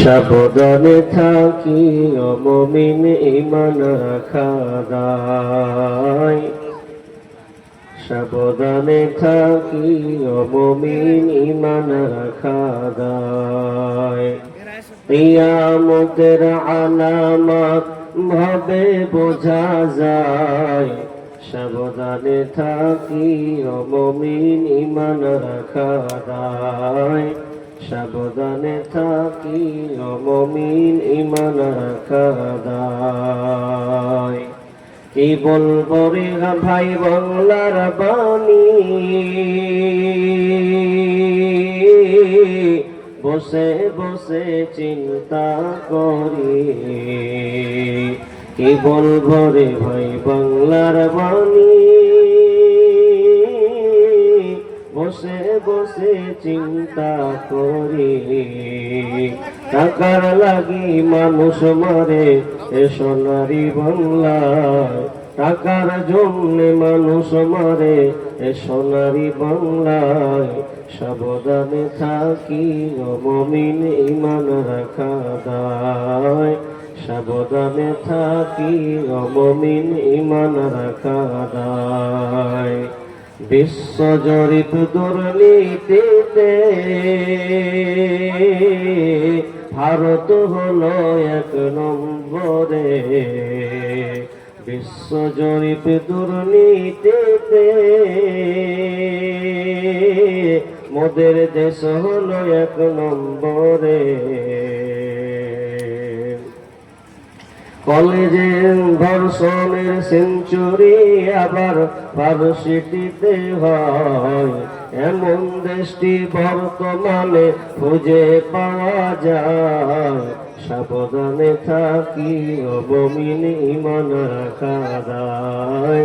সাবধানে থাকি ও মুমিন ঈমান রাখা দায়। সাবধানে থাকি ও মুমিন ঈমান রাখা দায়। কিয়ামতের আলামত ভাবে বোঝা যায়। সাবধানে থাকি ও মুমিন ঈমান রাখা দায়। সাবধানে থাকি ও মুমিন ঈমান রাখা দায়। কি বলবো রে ভাই বাংলার বাণী, বসে বসে চিন্তা করি। কি বলবো রে ভাই বাংলার বাণী, বসে বসে চিন্তা করি। টাকার লাগি মানুষ মারে এ সোনারি বাংলায়। টাকার জন্য মানুষ মারে এ সোনারি বাংলায়। সাবধানে থাকি ও মুমিন ঈমান রাখা দায়। সাবধানে থাকি ও মুমিন ঈমান রাখা দায়। বিশ্ব জরিপ দুর্নীতিতে ভারত হলো 1 নম্বরে। বিশ্ব জরিপ দুর্নীতিতে মোদের দেশ হলো 1 নম্বরে। কলেজে ধর্ষণের সেঞ্চুরি আবার ভার্সিটিতে হয়। এমন দেশটি বর্তমানে খুঁজে পাওয়া যায়। সাবধানে থাকি ও মুমিন ঈমান রাখা দায়।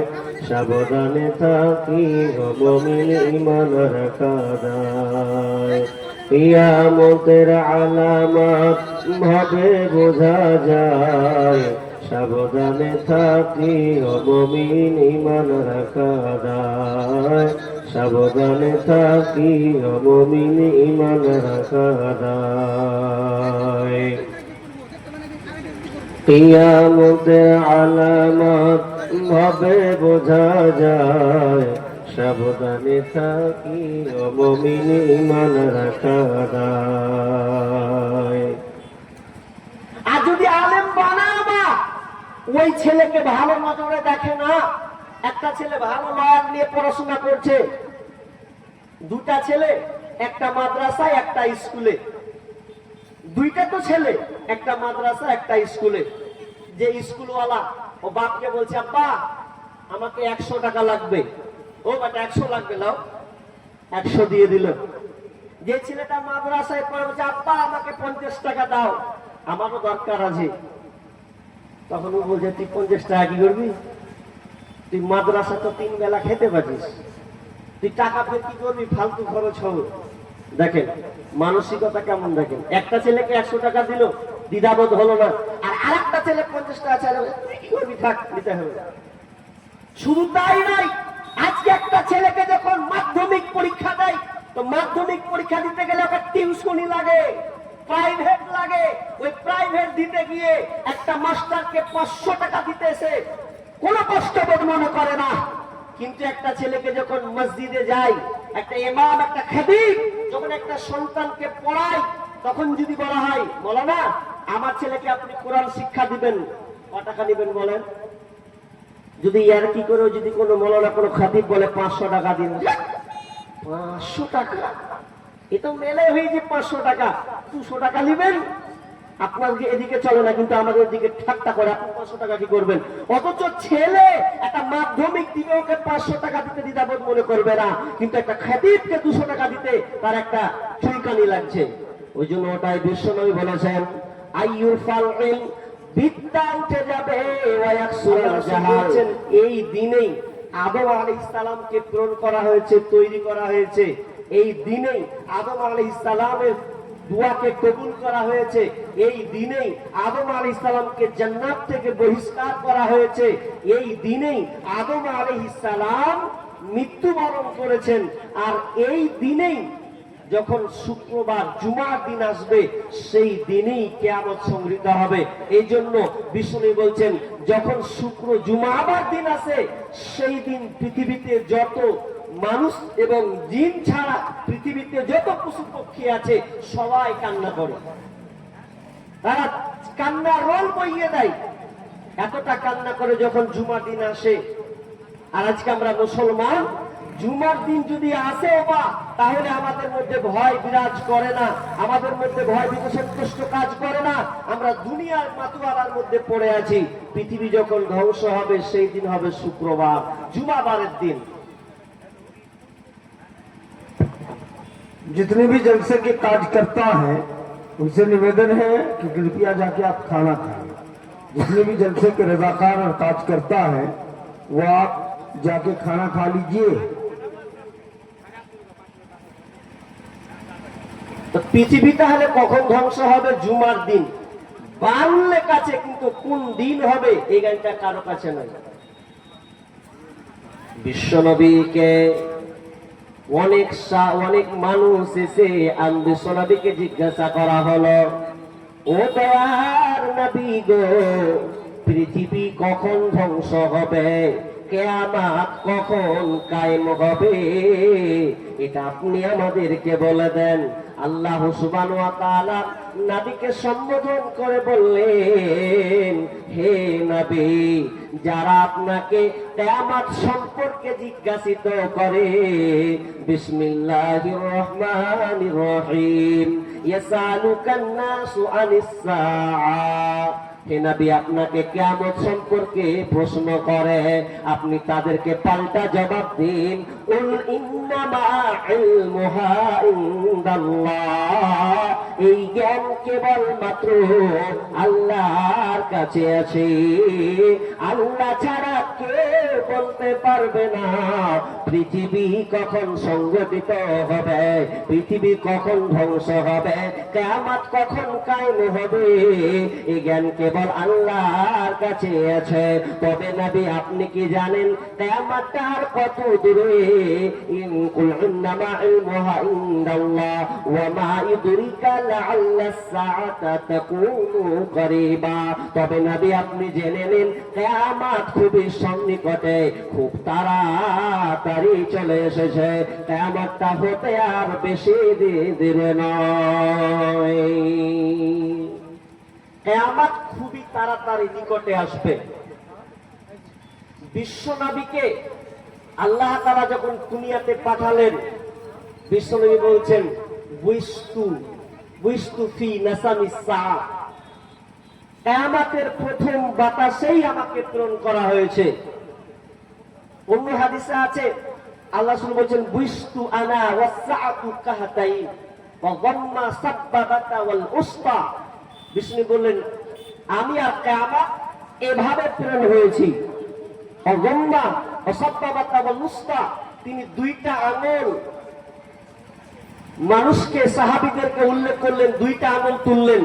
সাবধানে থাকি ও মুমিন ঈমান রাখা দায়। কিয়ামতের আলামত ভাবে বোঝা যায়। সাবধানে থাকি ও মুমিন ঈমান রাখা দায়। সাবধানে থাকি ও মুমিন ঈমান রাখা দায়। কিয়ামতের আলামত ভাবে বোঝা যায়। সাবধানে থাকি ও মুমিন ঈমান রাখা দায়। আর যদি আলেম বানাবা ওই ছেলেকে ভালো নজরে দেখে না। একটা ছেলে ভালো লয়ার নিয়ে পড়াশোনা করছে, 2টা ছেলে একটা মাদ্রাসায় একটা স্কুলে। 2টা তো ছেলে, একটা মাদ্রাসা একটা স্কুলে। যে স্কুলওয়ালা ও বাপকে বলছে, আব্বা আমাকে 100 টাকা লাগবে। ও বাটা 100 লাগবে, নাও। 100 দিয়ে দিল। যে ছেলেটা মাদ্রাসায় পড়ে বলছে, আব্বা আমাকে 50 টাকা দাও, আমারও দরকার আছে। তখন ও বলছে, তুই 50 টাকা কি করবি? তুই মাদ্রাসা তো 3 বেলা খেতে পারিস, তুই টাকা ফের কি করবি? ফালতু খরচ হবে। দেখেন মানসিকতা কেমন। দেখেন একটা ছেলেকে 100 টাকা দিল, দ্বিধাবোধ হলো না। আর আরেকটা ছেলে 50 টাকা চাইলে, তুই কি করবি? থাক, দিতে হবে। শুধু তাই নয়, আজকে একটা ছেলেকে যখন মাধ্যমিক পরীক্ষা দেয়, তো মাধ্যমিক পরীক্ষা দিতে গেলে ওকে টিউশনি লাগে, প্রাইভেট লাগে। ওই প্রাইভেট দিতে গিয়ে একটা মাস্টারকে 500 টাকা দিতেছে, কোনো কষ্টবোধ মনে করে না। কিন্তু একটা ছেলেকে যখন মসজিদে যায়, একটা ইমাম একটা খতিব যখন একটা সন্তানকে পড়ায়, তখন যদি বলা হয়, মাওলানা আমার ছেলেকে আপনি কোরআন শিক্ষা দিবেন, কত টাকা নেবেন বলেন? যদি ইয়ার কি করে যদি কোনো মাওলানা কোনো খতিব বলে 500 টাকা দিন, 500 টাকা এ তো মেলে হয়ে যে 500 টাকা, 200 টাকা নেবেন। আপনার এদিকে চলে না, কিন্তু আমাদের দিকে ঠাট্টা করে, আপনি 500 টাকা কি করবেন? অথচ ছেলে একটা মাধ্যমিক দিকে ওকে 500 টাকা দিতে দ্বিধাবোধ মনে করবে না, কিন্তু একটা খতিবকে 200 টাকা দিতে তার একটা চুলকানি লাগছে। ওই জন্য ওটাই বিশ্বনবী বলেছেন, আইয়ুরফাল ইলম, বিদ্যা উঠে যাবে, ওয়ায়াকসুরুল জাহাল। এই দিনেই আদম আলাইহিস সালামকে প্রেরণ করা হয়েছে, তৈরি করা হয়েছে। এই দিনেই আদম আলাইহিস সালামের দুয়াকে কবুল করা হয়েছে। এই দিনেই আদম আলাইহিস সালামকে জান্নাত থেকে বহিষ্কার করা হয়েছে। এই দিনেই আদম আলাইহিস সালাম মৃত্যুবরণ করেছেন। আর এই দিনেই যখন শুক্রবার জুমার দিন আসবে সেই দিনেই কিয়ামত সংঘটিত হবে। এই জন্য বিষ্ণু বলছেন যখন শুক্র জুমাবার দিন আসে সেই দিন পৃথিবীতে যত মানুষ এবং জিন ছাড়া পৃথিবীতে যত পশু পক্ষী আছে সবাই কান্না করে, তারা কান্নার রোল বইয়ে দেয়, এতটা কান্না করে যখন জুমার দিন আসে। আর আজকে আমরা মুসলমান, জুমার দিন যদি আসে বা তাহলে আমাদের মধ্যে ভয় বিরাজ করে না, আমাদের মধ্যে ভয় ভীত সন্তুষ্ট কাজ করে না, আমরা দুনিয়ার মাতুয়ালার মধ্যে পড়ে আছি। পৃথিবী যখন ধ্বংস হবে সেই দিন হবে শুক্রবার, জুমাবারের দিন। जितने भी जलसे के कार्यकर्ता हैं उनसे निवेदन है कि कृपया जाके आप खाना खाएं। जितने भी जलसे के रजाकार और कार्यकर्ता हैं वो आप जाके खाना खा लीजिए। তো পৃথিবী তাহলে কখন ধ্বংস হবে? জুমার দিন। বাংলার কাছে, কিন্তু কোন দিন হবে এই গানটা কারো কাছে নাই। বিশ্বনবীকে অনেক মানুষ এসে বিশ্বনবীকে জিজ্ঞাসা করা হলো, ও দয়ার নবী গো, পৃথিবী কখন ধ্বংস হবে, কিয়ামত কখন কায়েম হবে, এটা আপনি আমাদেরকে বলে দেন। আল্লাহ সুবহানাহু ওয়া তাআলা নবীকে সম্বোধন করে বললেন, হে নবী, যারা আপনাকে কিয়ামত সম্পর্কে জিজ্ঞাসিত করে, বিসমিল্লাহির রহমানির রহিম, ইয়াসালুকান নাসু আনিস সাআ, হে নবী, আপনাকে কিয়ামত সম্পর্কে প্রশ্ন করে, আপনি তাদেরকে পাল্টা জবাব দিন, উল ইন্নামা ইলমুহা ইনদাল্লাহ, এই জ্ঞান কেবলমাত্র আল্লাহর কাছে আছে, আল্লাহ ছাড়া কেউ বলতে পারবে না পৃথিবী কখন সংগঠিত হবে, পৃথিবী কখন ধ্বংস হবে, কিয়ামত কখন কায়েম হবে, এই জ্ঞান কেবল আল্লাহর কাছে আছে। তবে নবী, আপনি কি জানেন কিয়ামত আর কত দূরে? ইনকুল ইন্নামা ইলমুহা ইনদাল্লাহ ওয়া মা ইউদরিকা লাআল্লাস সাআতা তাকুনু করিবা। তবে নবী, আপনি জেনে নিন কিয়ামত খুবই সন্নিকটে, খুব তাড়াতাড়ি চলে এসেছে, কিয়ামতটা হতে আর বেশি দিন নয়। কিয়ামত খুবই তাড়াতাড়ি নিকটে আসবে। বিশ্বনবীকে আল্লাহ তাআলা যখন দুনিয়াতে পাঠালেন, বিশ্বনবী বলছেন, বুইস্তু ফি নাসামিস সাআ, কিয়ামতের প্রথম বাতাসেই আমাকে প্রেরণ করা হয়েছে। অন্য হাদিসে আছে আল্লাহ রাসূল বলেন, বুইস্তু আনা ওয়াস সাআতু কাহাতাইন ওয়া গাম্মা সাব্বাবাতা ওয়াল উসতা, বিষ্ণু বললেন, আমি আর কিয়ামত এভাবে প্রেরণ হয়েছি। অগম্মা অসাব্বাবাতা ওয়াল উসতা, তিনি দুইটা আঙুল মানুষকে, সাহাবীদেরকে উল্লেখ করলেন, দুইটা আঙুল তুললেন,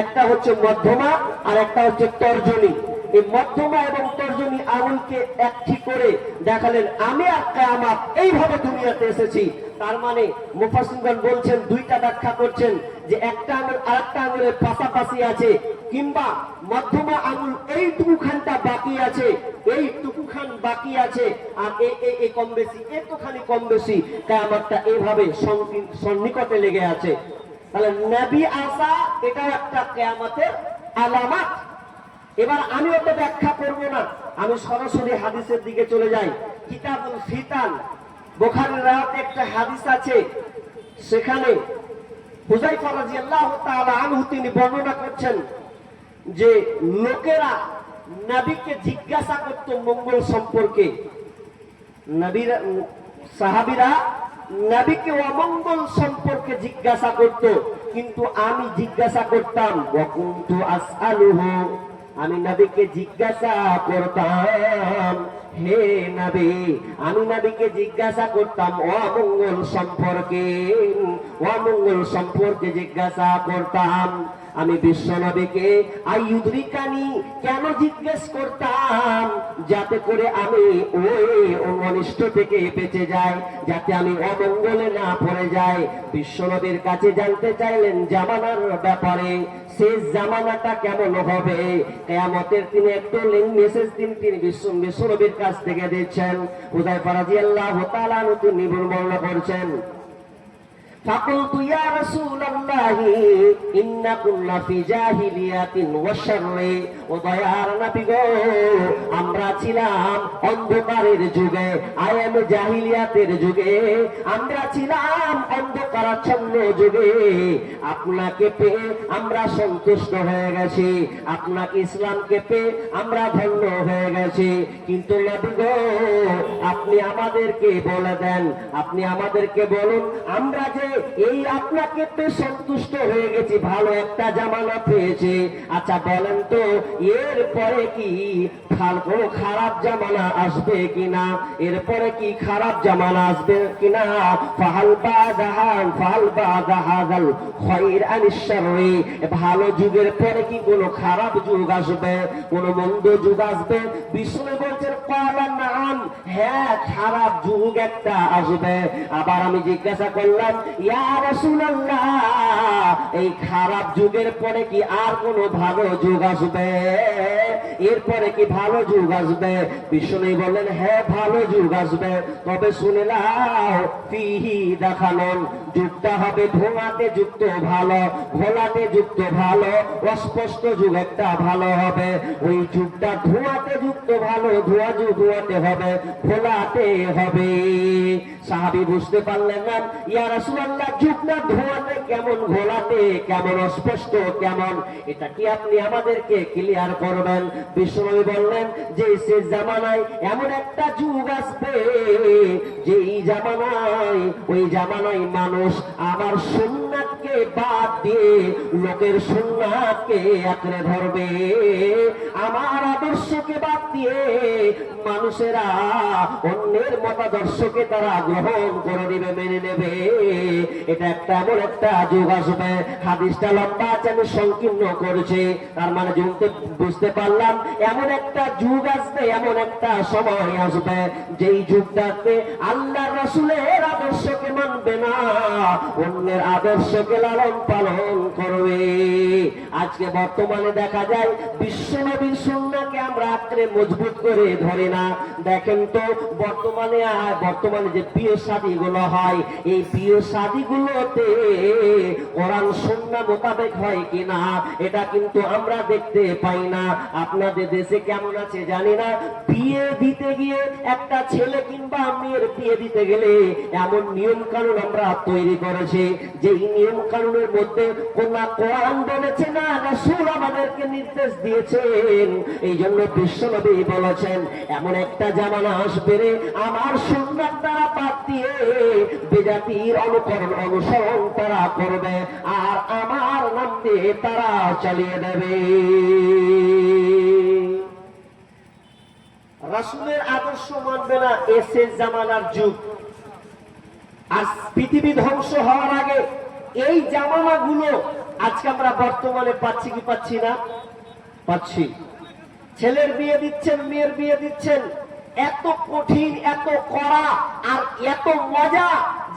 একটা হচ্ছে মধ্যমা আর একটা হচ্ছে তর্জনী। এই মধ্যমা এবং তর্জনী আঙুলকে একটি করে দেখালেন, আমি আর কিয়ামত এইভাবে দুনিয়াতে এসেছি। তার মানে মুফাসসিরগণ বলছেন, দুইটা ব্যাখ্যা করছেন যে একটা আঙুল আরেকটা আঙুলের পাশাপাশি আছে, কিংবা মধ্যমা আঙুল এইটুকুখানটা বাকি আছে, এইটুকুখান বাকি আছে, আর এই কম বেশি, একটুখানি কম বেশি, কিয়ামতটা এইভাবে সন্নিকটে লেগে আছে। তাহলে নবী আসা এটাও একটা কিয়ামতের আলামত। এবার আমি ওটা ব্যাখ্যা করব না, আমি সরাসরি হাদিসের দিকে চলে যাই। কিতাবুল ফিতান, বুখারীর রাওয়াতে একটা হাদিস আছে, সেখানে হুযায়ফা রাদিয়াল্লাহু তাআলা আনহু তিনি বর্ণনা করছেন যে লোকেরা নবীকে জিজ্ঞাসা করত মঙ্গল সম্পর্কে, নবীরা সাহাবীরা নবীকে অমঙ্গল সম্পর্কে জিজ্ঞাসা করত, কিন্তু আমি জিজ্ঞাসা করতাম, ওয়া কুনতু আসআলুহু, আমি নবীকে জিজ্ঞাসা করতাম হে নবী, আমি নবীকে জিজ্ঞাসা করতাম অমঙ্গল সম্পর্কে জিজ্ঞাসা করতাম। আমি বিশ্ব নবীকে আইয়ুদরিকানি কেন জিজ্ঞেস করতাম? যাতে করে আমি ওই অনিষ্ট থেকে বেঁচে যাই, যাতে আমি অমঙ্গলে না পড়ে যাই। বিশ্ব নবীর কাছে জানতে চাইলেন জামানার ব্যাপারে, শেষ জামানাটা কেমন হবে। কিয়ামতের তিনি একটু মেসেজ তিনি বিশ্ব নবীর কাছ থেকে দিচ্ছেন। হুযায়ফা রাদিয়াল্লাহু তাআলা তিনি বর্ণনা করছেন, فقلت يا رسول الله إن كنا في جاهلية وشر وضياء নবী গো, আমরা ছিলাম অন্ধকারের যুগে, আয়াম জাহিলিয়াতের যুগে, আমরা ছিলাম অন্ধকারাচ্ছন্ন যুগে। আপনাকে পেয়ে আমরা সন্তুষ্ট হয়ে গেছি, আপনাকে ইসলামকে পেয়ে আমরা ধন্য হয়ে গেছি। কিন্তু নবী গো, আপনি আমাদেরকে বলে দেন, আপনি আমাদেরকে বলুন, আমরা যে এই আপনাকে পেয়ে সন্তুষ্ট হয়ে গেছি, ভালো একটা জামানা পেয়েছি, আচ্ছা বলেন তো এরপরে কি কোনো খারাপ জামানা আসবে কিনা? এরপরে কি খারাপ জামানা আসবে কিনা? ফাহাল বাদাহাল খায়র আনিশ শাররি, ভালো যুগের পরে কি কোনো খারাপ যুগ আসবে, কোনো মন্দ যুগ আসবে? বিষ্ণু বলছেন ক্বালা নাআম, হ্যাঁ খারাপ যুগ একটা আসবে। আবার আমি জিজ্ঞাসা করলাম, ইয়া রাসূলুল্লাহ, এই খারাপ যুগের পরে কি আর কোনো ভালো যুগ আসবে? এরপরে কি ভালো যুগ আসবে? বিষ্ণু বললেন, হ্যাঁ ভালো যুগ আসবে, তবে শুনে নাও, ফিহি দেখানোন, যুগটা হবে ধোঁয়াতে যুক্ত ভালো, ঘোলাটে যুক্ত ভালো, অস্পষ্ট যুগ একটা ভালো হবে। ওই যুগটা ধোঁয়াতে যুক্ত ভালো, ধোঁয়াতে হবে, ঘোলাটে হবে। সাহাবী বুঝতে পারলেন না, ইয়া রাসূলুল্লাহ যুগটা ধোঁয়াতে কেমন, ঘোলাটে কেমন, অস্পষ্ট কেমন, এটা কি আপনি আমাদেরকে ক্লিয়ার করবেন? বিষ্ণু বললেন যে শেষ জামানায় এমন একটা যুগ আসবে, যে ওই জামানায় মানুষ আমার সুন্নাতকে বাদ দিয়ে লোকের সুন্নাতকে আঁকড়ে ধরবে, আমার আদর্শকে বাদ দিয়ে মানুষেরা অন্যের মতাদর্শকে তারা গ্রহণ করে নেবে, মেনে নেবে। এটা একটা এমন একটা যুগ আসবে। হাদিসটা লম্বা আছে, আমি সংকীর্ণ করেছি, তার মানে বুঝতে পারলাম এমন একটা যুগ আসবে, এমন একটা সময় আসবে, যেই যুগটাতে আল্লাহ রাসূলের আদর্শকে মানবে না, অন্যের আদর্শকে লালন পালন করবে। আজকে বর্তমানে দেখা যায় বিশ্ব নবীর সুন্নাহকে আমরা আঁকড়ে মজবুত করে ধরে না। দেখেন তো বর্তমানে যে বিয়ে শাদী গুলো হয়, এই বিয়ে শাদী গুলোতে কোরআন সুন্নাহ মোতাবেক হয় কিনা এটা কিন্তু আমরা দেখতে পাই না। আপনাদের দেশে কেমন আছে জানি না, বিয়ে দিতে গিয়ে একটা ছেলে কিংবা মেয়ের বিয়ে দিতে গেলে এমন নিয়ম কানুন আমরা তৈরি করেছি, যে নিয়ম কানুনের মধ্যে কোরআন বলেছে না, রাসূল আমাদেরকে নির্দেশ দিয়েছেন। এই জন্য বিশ্বনবী বলেছেন এমন একটা জামানা আসবে রে, আমার সুন্নাত দ্বারা বাদ দিয়ে বেজাতির অনুসরণ তারা করবে, আর আমার নাম দিয়ে তারা চালিয়ে দেবে। রাসূলের আদর্শ মানবে না, এসে জামানার যুগ। আজ পৃথিবী ধ্বংস হওয়ার আগে এই জামানাগুলো আজকে আমরা বর্তমানে পাচ্ছি কি পাচ্ছি না? পাচ্ছি। ছেলের বিয়ে দিচ্ছেন, মেয়ের বিয়ে দিচ্ছেন, এত কঠিন, এত কড়া, আর এত মজা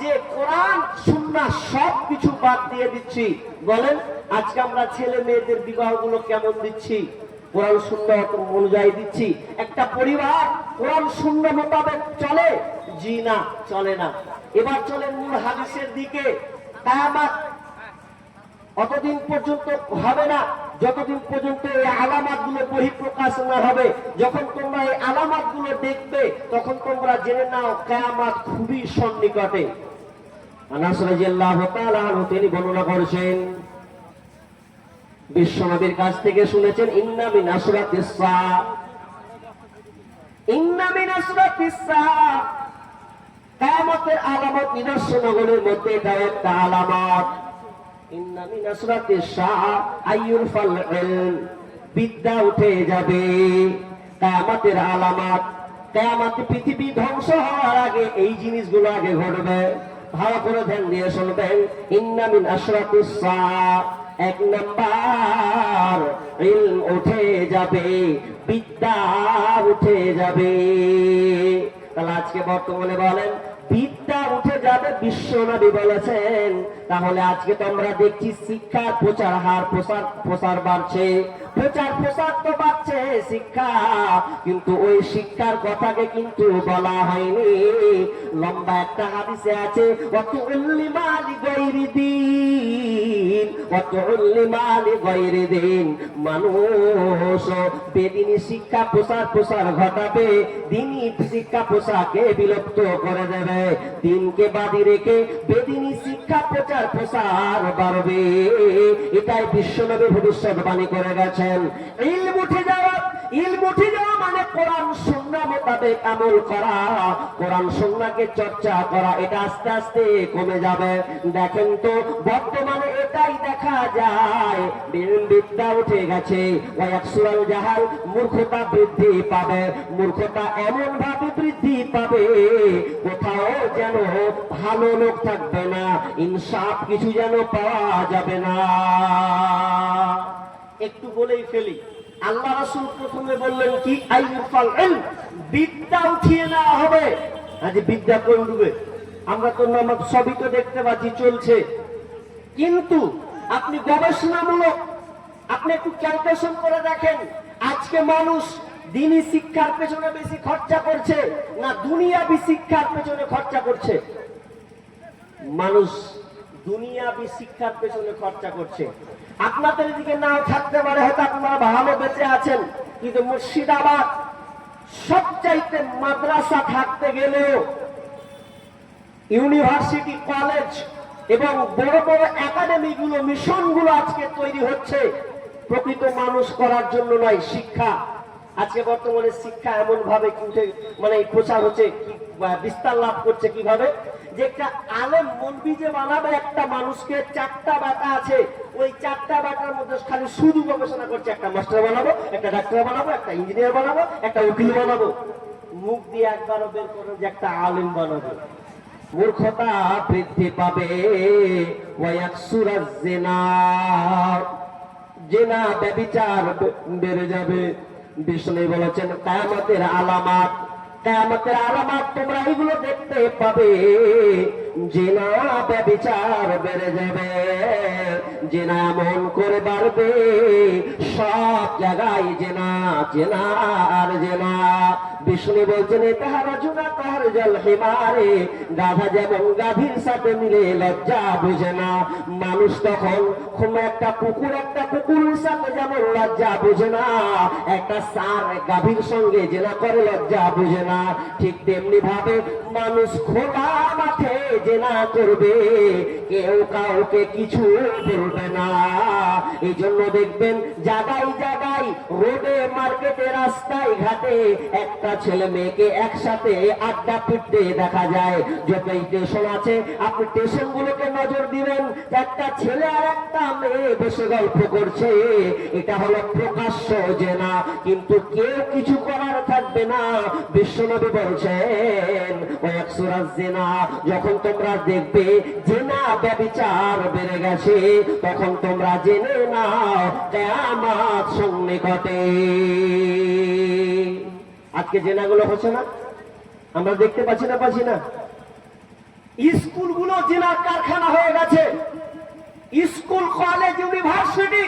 যে কোরআন সুন্নাহ সব কিছু বাদ দিয়ে দিচ্ছি। বলেন আজকে আমরা ছেলে মেয়েদের বিবাহগুলো কেমন দিচ্ছি? কোরআন সুন্নাহ অনুযায়ী দিচ্ছি। একটা পরিবার কোরআন সুন্নাহ মোতাবেক চলে? জি না, চলে না। এবার চলেন মূল হাদিসের দিকে। কিয়ামত অতদিন পর্যন্ত হবে না যতদিন পর্যন্ত এই আলামতগুলো বহিঃপ্রকাশ না হবে। যখন তোমরা এই আলামতগুলো দেখবে তখন তোমরা জেনে নাও কিয়ামত খুবই সন্নিকটে। আনাস রাদিয়াল্লাহু তাআলা আনহু তিনি বর্ণনা করেছেন, বিশ্বনবীর কাছ থেকে শুনেছেন, ইন্না মিন আশরাতিস সাআ, ইন্না মিন আশরাতিস সাআ, কিয়ামতের আলামত নিদর্শনগুলোর মধ্যে এটা একটা আলামত। ইন্না মিন আশরাতিস সাআ আইয়ুরফাল ইলম, বিদ্যা উঠে যাবে। কিয়ামতের আলামত কিয়ামত পৃথিবী ধ্বংস হওয়ার আগে এই জিনিসগুলো আগে ঘটবে। ভালো করে ধ্যান দিয়ে শুনবেন। ইন্না মিন আশরাতিস সাআ, এক নাম্বার ইলম উঠে যাবে, বিদ্যা উঠে যাবে। তাহলে আজকে বর্তমানে বলেন বিদ্যা উঠে যাবে, বিশ্বনবী বলেছেন। তাহলে আজকে তো আমরা দেখছি শিক্ষার প্রচার হার প্রসার বাড়ছে, প্রচার তো বাড়ছে শিক্ষা, কিন্তু ওই শিক্ষার কথাকে কিন্তু বলা হয়নি। লম্বা একটা হাদিসে আছে ওয়াতুল্লিমা লিগাইরি দিন, ওয়াতুল্লিমা লিগাইরি দিন। মানুষ বেদিনী শিক্ষা প্রসার ঘটাবে, দ্বীনি শিক্ষা প্রসারকে বিলুপ্ত করে দেবে। দিনকে বাদী রেখে বেদিনী শিক্ষা প্রসার বাড়বে। এটাই বিশ্বনবী ভবিষ্যৎবাণী করে গেছেন। ইলম উঠে যাওয়া মানে কোরআন সুন্নাহ মোতাবেক আমল করা, কোরআন সুন্নাহকে চর্চা করা, এটা আস্তে আস্তে কমে যাবে। দেখেন তো বর্তমানে এটাই দেখা যায়, বিদ্যা উঠে গেছে, ওয়ায়াকসুরাল জাহাল, মূর্খতা বৃদ্ধি পাবে। মূর্খতা এমন ভাবে বৃদ্ধি পাবে কোথাও যেন ভালো লোক থাকবে না, ইনসাফ কিছু যেন পাওয়া যাবে না। একটু বলেই ফেলি, আল্লাহ রাসূল প্রথমে বললেন কি, আইয়ুফাল ইলম, বিদ্যা উঠিয়ে নেওয়া হবে। আজ বিদ্যা কোন ডুবে, আমরা তো নামাজ সবই তো দেখতে পাচ্ছি চলছে, কিন্তু আপনি গবেষণামূলক আপনি একটু ক্যালকুলেশন করে দেখেন, আজকে মানুষ দ্বীনি শিক্ষার পেছনে বেশি খরচা করছে না দুনিয়াবি শিক্ষার পেছনে খরচা করছে? মানুষ দুনিয়াবি শিক্ষার পেছনে খরচা করছে। আপনাদের দিকে নাও থাকতে পারে, হয়তো আপনারা ভালো বেঁচে আছেন, কিন্তু মুর্শিদাবাদ সবচাইতে মাদ্রাসা থাকতে গেলেও ইউনিভার্সিটি, কলেজ এবং বড় বড় একাডেমি গুলো, মিশন গুলো আজকে তৈরি হচ্ছে প্রকৃত মানুষ করার জন্য নয়, শিক্ষা। আজকে বর্তমানে শিক্ষা এমন ভাবে মানে প্রচার হচ্ছে, বিস্তার লাভ করছে কিভাবে, যে একটা আলেম মৌলবি যে বানাবে একটা মানুষকে, চারটা বেটা আছে, ওই চারটা বেটার মধ্যে খালি শুধু গবেষণা করছে, একটা মাস্টার বানাবো, একটা ডাক্তার বানাবো, একটা ইঞ্জিনিয়ার বানাবো, একটা উকিল বানাবো। মুখ দিয়ে একবারও বের করে যে একটা আলেম বানাবো। মূর্খতা বৃদ্ধি পাবে, ওয়ায়াকসুরাজ জিনা, জিনা ব্যভিচার বেড়ে যাবে। বিষ্ণু বলেছেন কিয়ামতের আলামত, কিয়ামতের আলামত তোমরা এগুলো দেখতে পাবে, জিনা ব্যভিচার বেড়ে যাবে। জিনা এমন করে বাড়বে, সব জায়গায় জিনা, জিনা আর জিনা। বিষ্ণু বলছেন তাহারা জুনা তাহার জল হিমারে, গাধা যেমন গাভীর সাথে মিলে লজ্জা বুঝে না। মানুষ তখন একটা কুকুরের সাথে যেমন লজ্জা বুঝে না, একটা ষাঁড় গাভীর সঙ্গে জেনা করে লজ্জা বুঝে না, ঠিক তেমনি ভাবে মানুষ খোলা মাঠে জেনা করবে, কেউ কাউকে কিছু বলবে না। এই জন্য দেখবেন জায়গায় জায়গায়, রোডে, মার্কেটে, রাস্তায় ঘাটে একটা ছেলে মেয়েকে একসাথে আড্ডা পিটতে দেখা যায়। যত স্টেশন আছে আপনি স্টেশন গুলোকে নজর দিবেন, একটা ছেলে আর একটা মেয়ে বসে গল্প করছে, এটা হলো প্রকাশ্য জেনা, কিন্তু কেউ কিছু করার থাকবে না। বিশ্বনবী বলছেন ওয়াকসুরাজ জিনা, যখন তোমরা দেখবে জেনা ব্যভিচার বেড়ে গেছে, তখন তোমরা জেনে নাও কিয়ামত সন্নিকটে। আজকে জেনাগুলো হচ্ছে না, আমরা দেখতে পাচ্ছি না? স্কুলগুলো জেনার কারখানা হয়ে গেছে। স্কুল, কলেজ, ইউনিভার্সিটি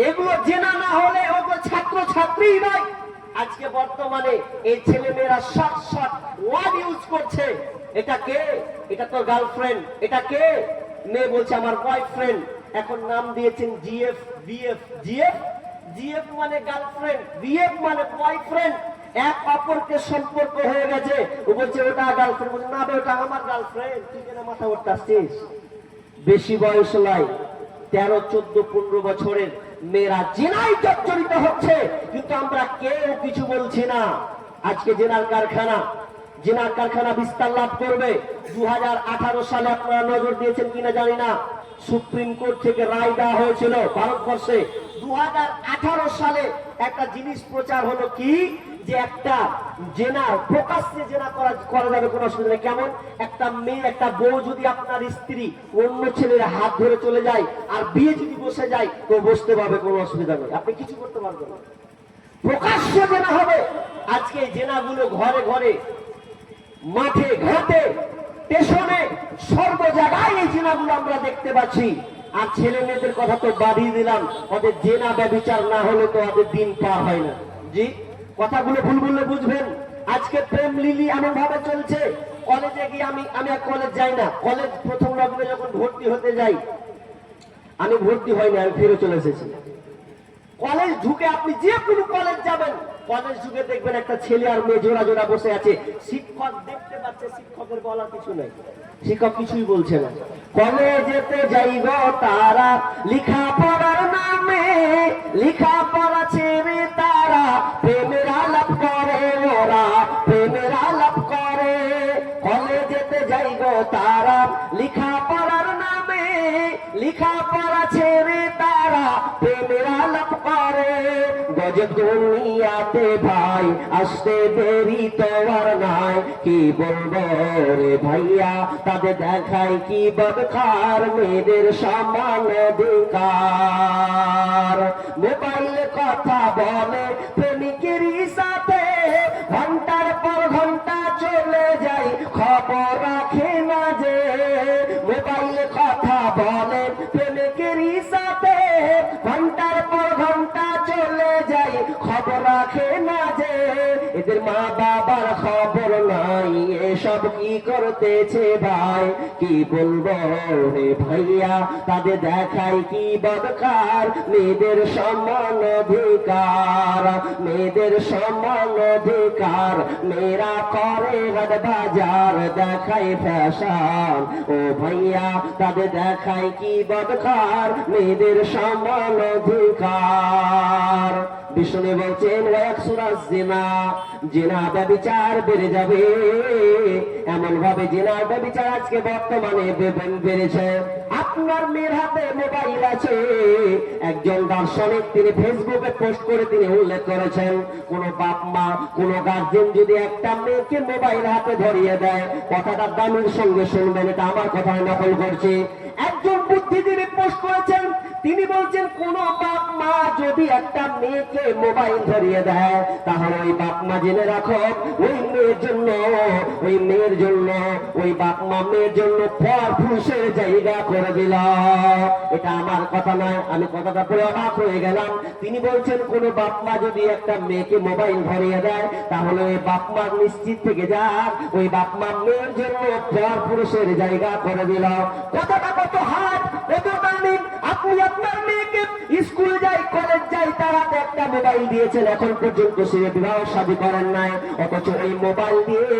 এগুলো জেনা না হলে ওগুলো ছাত্র ছাত্রী নয়। আজকে বর্তমানে এই ছেলে মেয়েরা শর্ট ওয়ার্ড ইউজ করছে। এটা কে? এটা তো গার্লফ্রেন্ড। এটা কে? মেয়ে বলছে আমার বয়ফ্রেন্ড। এখন নাম দিয়েছেন জিএফ, বিএফ। জিএফ মানে গার্লফ্রেন্ড, বিএফ মানে বয়ফ্রেন্ড। এক অপরকে সম্পর্ক হয়ে গেছে। ও বলছে ওটা গার্লফ্রেন্ড, বলছে না ওটা আমার গার্লফ্রেন্ড। তুই কেন মাথা উঠতাছিস? বেশি বয়স নয়, 13, 14, 15 বছরের মেয়েরা জেনায় জর্জরিত হচ্ছে, কিন্তু আমরা কেউ কিছু বলছি না। আজকে জেনার কারখানা বিস্তার লাভ করবে। 2018 সালে আপনারা নজর দিয়েছেন কিনা জানি না, সুপ্রিম কোর্ট থেকে রায় দেওয়া হয়েছিল ভারতবর্ষে। 2018 সালে একটা জিনিস প্রচার হলো কি, যে একটা জেনা প্রকাশ্যে জেনা করা যাবে কোনো অসুবিধা নেই। কেমন একটা মেয়ে একটা বউ যদি আপনার স্ত্রী অন্য ছেলের হাত ধরে চলে যায় আর বিয়ে যদি বসে যায় তো বসতে পারবে, কোনো অসুবিধা নেই, আপনি কিছু করতে পারবেন না। প্রকাশ্যে জেনা হবে। আজকে এই জেনাগুলো ঘরে ঘরে, মাঠে ঘাটে, স্টেশনে, সর্ব জায়গায় এই জেনাগুলো আমরা দেখতে পাচ্ছি। আর ছেলে মেয়েদের কথা তো বাড়িয়ে দিলাম, ওদের জেনা ব্যভিচার না হলে তো ওদের দিন পার হয় না। জি, কথাগুলো ভুল বললে বুঝবেন। আজকে প্রেম লিলি এমন ভাবে চলছে, কলেজে গিয়ে আমি আর কলেজ যাই না। কলেজ প্রথম লগ্নে যখন ভর্তি হতে যাই, আমি ভর্তি হয়নি, আমি ফিরে চলে এসেছি। কলেজ ঢুকে আপনি যে কোনো কলেজ যাবেন, কলেজ ঢুকে দেখবেন একটা ছেলে আর মেয়ে জোড়া জোড়া বসে আছে। শিক্ষক দেখতে পাচ্ছে, শিক্ষকের বলার কিছু নেই, শিক্ষক কিছুই বলছে না। কলেজেতে যাইব তারা লিখা পড়ার নামে, লিখা পড়া ছেড়ে তারা প্রেমের আলাপ করে, ওরা প্রেমের আলাপ করে। কলেজেতে যাইব তারা লিখা পড়ার নামে, লিখা পড়া ছেড়ে তারা প্রেমের আলাপ করে। গজব দুনিয়াতে ভাই আসতে দেরি তো আর নাই, কি বলবো রে ভাইয়া তাদের দেখায় কি বদখার, মেয়েদের সমান অধিকার। মোবাইলে কথা বলে প্রেমিকেরই সাথে, ঘন্টার পর ঘন্টা চলে যায়, খবর রাখে না যে। মোবাইলে কথা বলে প্রেমিকেরই সাথে, ঘন্টার পর ঘন্টা চলে যায়, খবর রাখে না যে। এদের মা বাবার খবর নাই, এসব কি করতেছে ভাই, কি বলবো রে ভাইয়া তাদের দেখায় কি বদকার, মেয়েদের সমান অধিকার, মেয়েদের সমান অধিকার। মেয়েরা করে হাট বাজার, দেখায় ফ্যাশন, ও ভাইয়া তাদের দেখায় কি বদকার, মেয়েদের সমান অধিকার। বিষ্ণু বলছেন জিনা, জিনা ব্যভিচার বেড়ে যাবে। এমন ভাবে জিনা ব্যভিচার আজকে বর্তমানে বেড়েছে। আপনার মেয়ের হাতে মোবাইল আছে। একজন দার্শনিক তিনি ফেসবুকে পোস্ট করে তিনি উল্লেখ করেছেন, কোন বাপ মা কোন গার্জেন যদি একটা মেয়েকে মোবাইল হাতে ধরিয়ে দেয়, কথাটা দামির সঙ্গে শুনবেন, এটা আমার কথায় নকল করছি। একজন বুদ্ধিজীবী পোস্ট করেছেন, তিনি বলছেন কোন বাপ মা যদি একটা মেয়েকে মোবাইল ধরিয়ে দেয়, তাহলে ওই বাপ মা জেনে রাখো ওই মেয়ের জন্য, ওই মেয়ের জন্য, ওই বাপ মা মেয়ের জন্য পর পুরুষের জায়গা করে দিল। এটা আমার কথা নয়, আমি কথাটা পড়ে অবাক হয়ে গেলাম। তিনি বলছেন কোন বাপ মা যদি একটা মেয়েকে মোবাইল ধরিয়ে দেয়, তাহলে ওই বাপ মা নিশ্চিত থেকে যাক ওই বাপ মা মেয়ের জন্য পর পুরুষের জায়গা করে দিল। কথাটা কত হাত, কত দামি। আপনি আপনার মেয়েকে স্কুল যাই, কলেজ যাই, তারা একটা মোবাইল দিয়েছেন, এখন পর্যন্ত সে বিবাহ শাদী করেন নাই, অথচ ওই মোবাইল দিয়ে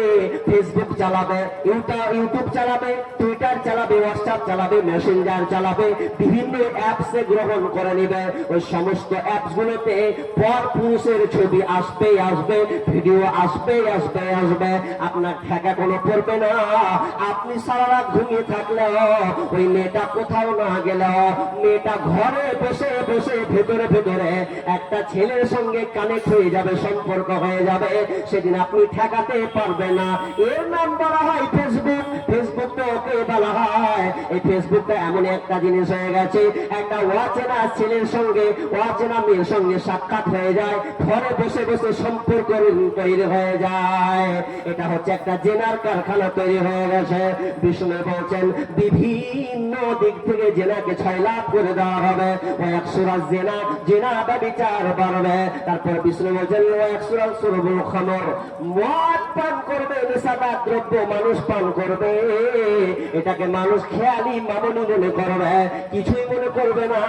ফেসবুক চালাবে, ইউটিউব চালাবে, টুইটার চালাবে, হোয়াটসঅ্যাপ চালাবে, মেসেঞ্জার চালাবে, বিভিন্ন অ্যাপসে গ্রহণ করে নেবে। ওই সমস্ত অ্যাপস গুলোতে পর পুরুষের ছবি আসবে আসবে, ভিডিও আসবে আসবে আসবে, আপনার ঠেকা কোনো পড়বে না। আপনি সারা রাত ঘুমিয়ে থাকলেও, ওই মেয়েটা কোথাও না গেলেও, মেয়েটা ঘরে বসে বসে ভেতরে ভেতরে একটা ছেলের সঙ্গে কানেক্ট হয়ে যাবে, সম্পর্ক হয়ে যাবে, সেদিন আপনি ঠেকাতে পারবেন না। এর নাম বলা হয় ফেসবুক। ফেসবুকটা ওকে বলা হয়, এই ফেসবুকটা এমন একটা জিনিস হয়ে গেছে, একটা অচেনা ছেলের সঙ্গে অচেনা মেয়ের সঙ্গে সাক্ষাৎ হয়ে যায়, ঘরে বসে বসে সম্পর্ক তৈরি হয়ে যায়। এটা হচ্ছে একটা জেনার কারখানা তৈরি হয়ে গেছে। বিষ্ণু বলছেন বিভিন্ন দিক থেকে জেনাকে 6 লাখ করে দেওয়া হবে, ওই 100 জেনা, জেনা ব্যভিচার বাড়বে। তারপর বিষ্ণু বলছেন 100 সুরবুল খামর, মদ পান করবে, নেশাদার দ্রব্য মানুষ পান করবে, এটাকে মানুষ খেয়ালি মামুলি মনে করবে, কিছুই মনে করবে না।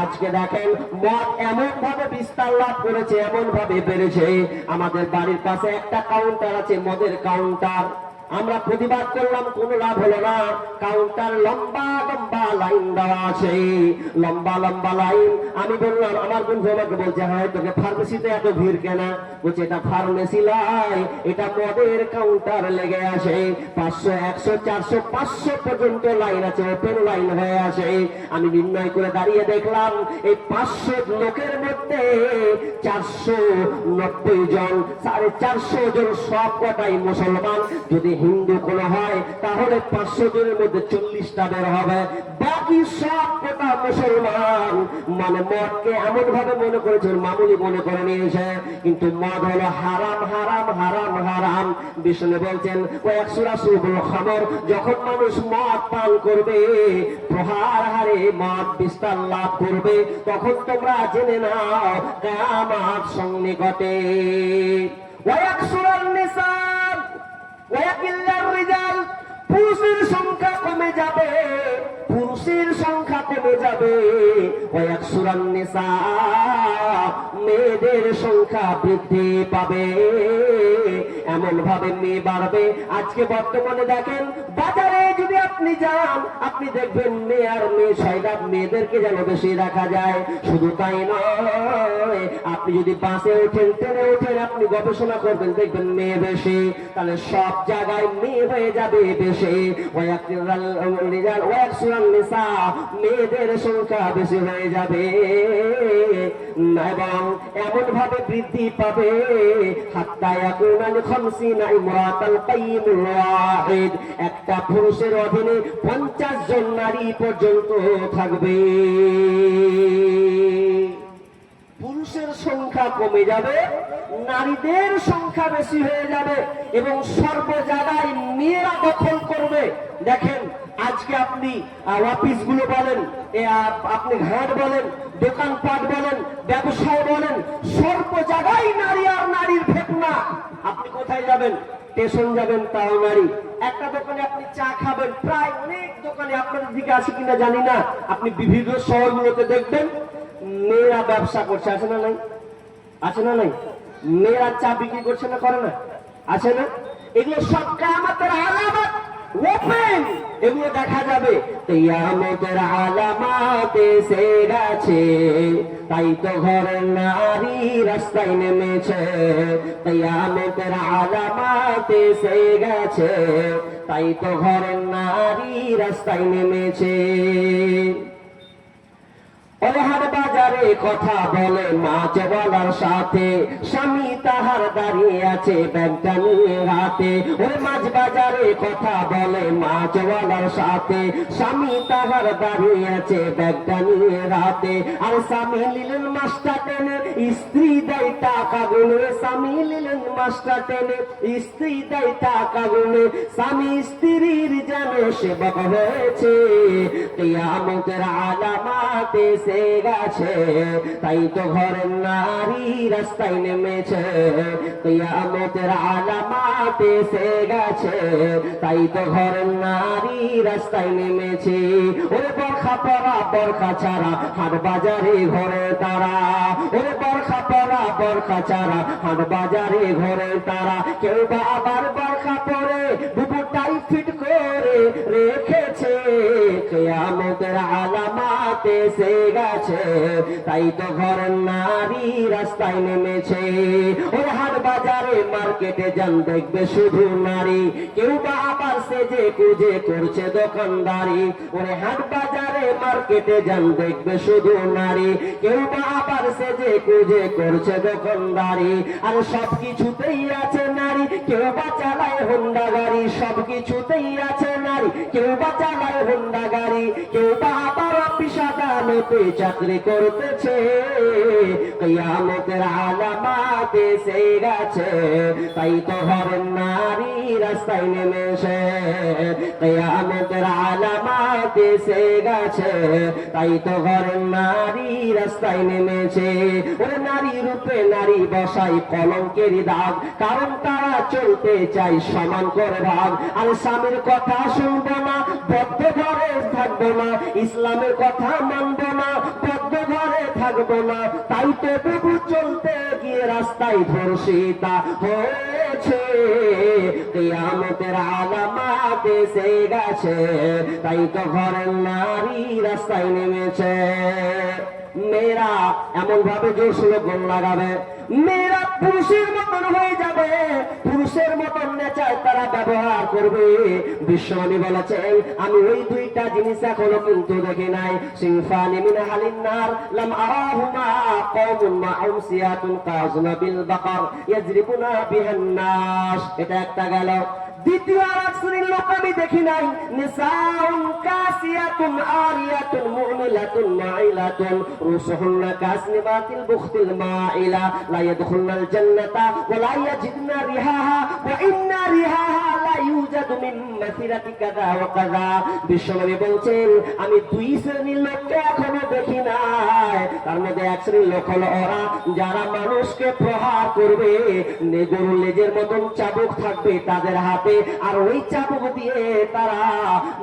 আজকে দেখেন মদ এমন ভাবে বিস্তার লাভ করেছে, এমন ভাবে বেড়েছে। আমাদের বাড়ির পাশে একটা কাউন্টার আছে, মদের কাউন্টার। আমরা প্রতিবাদ করলাম, কোনো লাভ হলো না। কাউন্টার লম্বা লম্বা লাইন দেওয়া আছে, লম্বা লম্বা লাইন। আমি বললাম, আমার বন্ধু আমাকে বলছে, হ্যাঁ তোকে ফার্মেসিতে এত ভিড় কেন? বলছে এটা ফার্মেসি লাই, এটা মদের কাউন্টার লেগে আছে। 500, 100, 400, 500 পর্যন্ত লাইন আছে, ওপেন লাইন হয়ে আছে। আমি নির্ণয় করে দাঁড়িয়ে দেখলাম এই 500 লোকের মধ্যে 490 জন, 450 জন সব কটাই মুসলমান। যদি হিন্দু কোনো হয় তাহলে 500 জনের মধ্যে 40টা বের হবে, বাকি সব কটা মুসলমান। মানে মদকে এমন ভাবে মনে করেছেন, মামুলি মনে করে নিয়েছে, কিন্তু মদ হলো হারাম হারাম হারাম হারাম। বিষ্ণু বলছেন ও একসুরা সুবুল খমর, যখন মানুষ মদ পান করবে, প্রহার হারে মদ বিস্তার লাভ করবে, তখন তোমরা জেনে নাও কিয়ামত সন্নিকটে। ওয়ায়াকসুরান নিসা ওয়ায়াকিল্লার রিজাল, পুরুষের সংখ্যা কমে যাবে, পুরুষের সংখ্যা কমে যাবে। ওয়ায়াকসুরান নিসা, মেয়েদের সংখ্যা বৃদ্ধি পাবে। এমন ভাবে মেয়ে বাড়বে। আজকে বর্তমানে দেখেন বাজারে যদি আপনি যান, আপনি দেখবেন মেয়ে আর মেয়ে, সয়লাভ মেয়েদেরকে যেন বেশি দেখা যায়। শুধু তাই নয়, আপনি যদি বাসে ওঠেন, ট্রেনে ওঠেন, আপনি গবেষণা করবেন, দেখবেন মেয়ে বেশি। তাহলে সব জায়গায় মেয়ে হয়ে যাবে বেশি। মেয়েদের সংখ্যা বেশি হয়ে যাবে এবং এমন ভাবে বৃদ্ধি পাবে, একটা পুরুষের অধীনে 50 জন নারী পর্যন্ত থাকবে। পুরুষের সংখ্যা কমে যাবে, নারীদের সংখ্যা বেশি হয়ে যাবে এবং সর্ব জায়গায় মেয়েরা দখল করবে। দেখেন আজকে আপনি অফিস গুলো বলেন, আপনি ঘাট বলেন, দোকানপাট বলেন, ব্যবসায় বলেন, সর্ব জায়গায় নারী আর নারীর ফেতনা। আপনি কোথায় যাবেন? স্টেশন যাবেন, তাও নারী। একটা দোকানে আপনি চা খাবেন, প্রায় অনেক দোকানে, আপনাদের দিকে আছে কিনা জানি না, আপনি বিভিন্ন শহরগুলোতে দেখবেন মেয়েরা ব্যবসা করছে, আছে না নাই? আছে না নাই? মেয়েরা চা বিক্রি করছে না, করে না? আছে না? এগুলো সব কিয়ামতের আলামত, ওপেন, এগুলো দেখা যাবে। কিয়ামতের আলামত এসে গেছে, তাই তো ঘরের নারী রাস্তায় নেমেছে। কিয়ামতের আলামত এসে গেছে, তাই তো ঘরের নারী রাস্তায় নেমেছে। ওরে হাট বাজারে কথা বলে মাছওয়ালার সাথে, স্বামী তাহার দাঁড়িয়ে আছে ব্যাগটা নিয়ে হাতে। ওরে মাছ বাজারে কথা বলে মাছওয়ালার সাথে, স্বামী তাহার দাঁড়িয়ে আছে ব্যাগটা নিয়ে হাতে। আর স্বামী নিলেন মাছটা টেনে, স্ত্রী দেয় টাকা গুনে। স্বামী নিলেন মাছটা টেনে, স্ত্রী দেয় টাকা গুনে। স্বামী স্ত্রীর যেন সেবক হয়েছে। কিয়ামতের আলামত এসে গেছে, তাই তো ঘরের নারী রাস্তায় নেমেছে। কিয়ামতের আলামত এসে গেছে, তাই তো ঘরের নারী রাস্তায় নেমেছে। ওরে বরখা পরা বরখা ছাড়া হাট বাজারে ঘরে তারা। ওরে বরখা পরা বরখা ছাড়া হাট বাজারে ঘরে তারা। কেউ বা আবার বরখা পরে বুকুটাই ফিট করে রেখেছে। কিয়ামতের আলামত এসে গেছে, তাই তো ঘরের নারী রাস্তায় নেমেছে। ওরে হাট বাজারে মার্কেটে যান, দেখবে শুধু নারী। কেউ বা আবার সেজে কুজে করছে দোকানদারি। ওরে হাট বাজারে মার্কেটে যান, দেখবে শুধু নারী। কেউ বা আবার সেজে কুজে করছে দোকানদারি। আর সব কিছুতেই আছে নারী, কেউ বা চালায় হোন্ডা গাড়ি। সব কিছুতেই আছে নারী, কেউ বা চালায় হোন্ডা গাড়ি। কেউ বা আবার অফিস আদালতে চাকরি করতেছে। কিয়ামতের আলামত এসে গেছে, তাই তো ঘরের নারী রাস্তায় নেমেছে। কিয়ামতের আলামত এসে গেছে, তাই তো ঘরের নারী রাস্তায় নেমেছে। ওরে নারী রূপে নারী বসাই কলঙ্কের দাগ, কারণ তারা চলতে চাই সমান করে ভাগ। আর স্বামীর কথা শুনবো না, বদ্ধ ঘরে থাকবো না। ইসলামের কথা মানবো না, বদ্ধ ঘরে থাকবো না। তাই তো বুবু চলতে গিয়ে রাস্তায় ধর্ষিতা হয়ে এসেছে, কিয়ামতের আলামত এসে গেছে, তাই তো ঘরের নারী রাস্তায় নেমেছে। মেয়েরা এমন ভাবে জোর স্লোগান লাগাবে, মেয়েরা পুরুষের মতন হয়ে যাবে, পুরুষের মতন নেচায় তারা ব্যবহার করবে। বিশ্বনবী বলেছেন, আমি ওই দুইটা জিনিস এখনো কিন্তু দেখি নাই। সিনফানি মিন আহলিন নার লাম আরাহুমা কওমুন মা'হুম সিয়াতুন কাযনাবিল বাকার ইয়াজরিবুনা বিহান নাস। এটা একটা গেল। দ্বিতীয় আর শ্রেণীর লোক আমি দেখি নাই, নিসাউন কাসিয়াতুন আরিয়াতুন মুমিলাতুন মাইলাতুন রুসুহুন্না কাসনিবাতিল বুখতিল মাইলা লা ইয়াদখুলনাল জান্নাতা ওয়া লা ইয়াজিদনা রিহাহা ওয়া ইন্না রিহাহা লা ইউজাদু মিন মাসিরাতি কাযা ওয়া কাযা। বিশ্বনবী বলছেন, আমি দুই শ্রেণীর লোককে এখনো দেখি নাই। তার মধ্যে এক শ্রেণীর লোক হলো ওরা যারা মানুষকে প্রহার করবে, গরুর লেজের মতন চাবুক থাকবে তাদের হাতে, আর ওই চাবুক দিয়ে তারা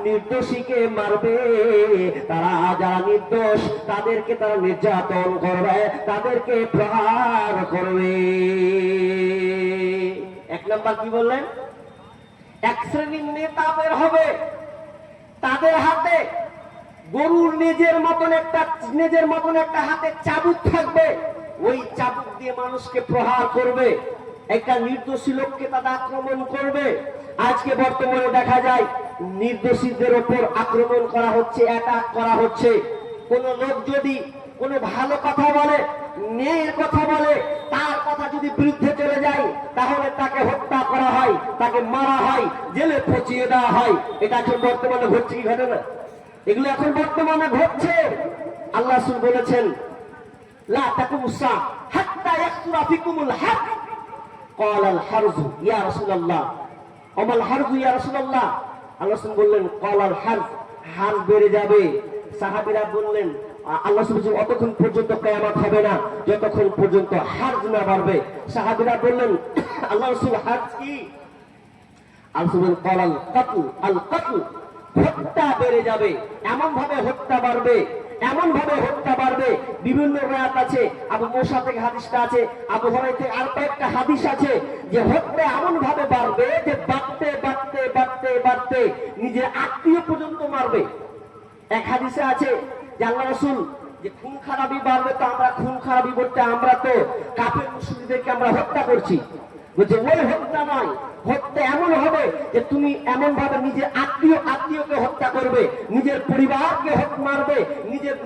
নির্দোষীকে মারবে। তারা যারা নির্দোষ তাদেরকে তারা নির্যাতন করবে, তাদেরকে প্রহার করবে। এক নম্বর কি বললেন? এক শ্রেণীর নেতা বের হবে, তাদের হাতে গরুর লেজের মতন একটা হাতে চাবুক থাকবে, ওই চাবুক দিয়ে মানুষকে প্রহার করবে, একটা নির্দোষী লোককে তারা আক্রমণ করবে। আজকে বর্তমানে দেখা যায় নির্দোষীদের উপর আক্রমণ করা হচ্ছে, অ্যাটাক করা হচ্ছে। কোন লোক যদি কোনো ভালো কথা বলে, ন্যায়ের কথা বলে, তার কথা যদি বিরুদ্ধে চলে যায়, তাহলে তাকে হত্যা করা হয়, তাকে মারা হয়, জেলে পচিয়ে দেওয়া হয়। এটা এখন বর্তমানে ঘটছে কি ঘটে না? এগুলো এখন বর্তমানে ঘটছে। আল্লাহ রাসূল বলেছেন, লা তাকুমুস সাআহ হাত্তা ইয়াকতুরা ফিকুমুল হক। ক্বালাল হারজু ইয়া রাসূলুল্লাহ। আমাল হারজু ইয়া রাসূলুল্লাহ। আল্লাহ রাসূল বললেন, ক্বালাল হারজ, হারজ বেড়ে যাবে। সাহাবীরা বললেন, আল্লাহ রাসূল বলেছেন, অতক্ষণ পর্যন্ত কিয়ামত হবে না যতক্ষণ পর্যন্ত হারজ না বাড়বে। সাহাবীরা বললেন, আল্লাহ রাসূল হারজ কি? আল্লাহ রাসূল বললেন, ক্বালাল কাতল, আল কাতল, হত্যা বেড়ে যাবে, এমন ভাবে হত্যা বাড়বে, এমন ভাবে হত্যা বাড়বে। বিভিন্ন রাত আছে, আবু মুসা থেকে হাদিসটা আছে, আবু হুরায়রা থেকে আর কয়েকটা হাদিস আছে, যে হত্যা এমন ভাবে বাড়বে যে বাড়তে বাড়তে বাড়তে বাড়তে নিজের আত্মীয় পর্যন্ত মারবে। এক হাদিসে আছে যে আল্লাহ রাসূল যে খুন খারাপি বাড়বে, তো আমরা খুন খারাপি করতে আমরা তো কাফের মুশরিকদেরকে আমরা হত্যা করছি। বলছে ওই হত্যা নয়, হত্যা এমন হবে যে তুমি এমন ভাবে নিজের আত্মীয়কে হত্যা করবে, নিজের পরিবারকে মারবে,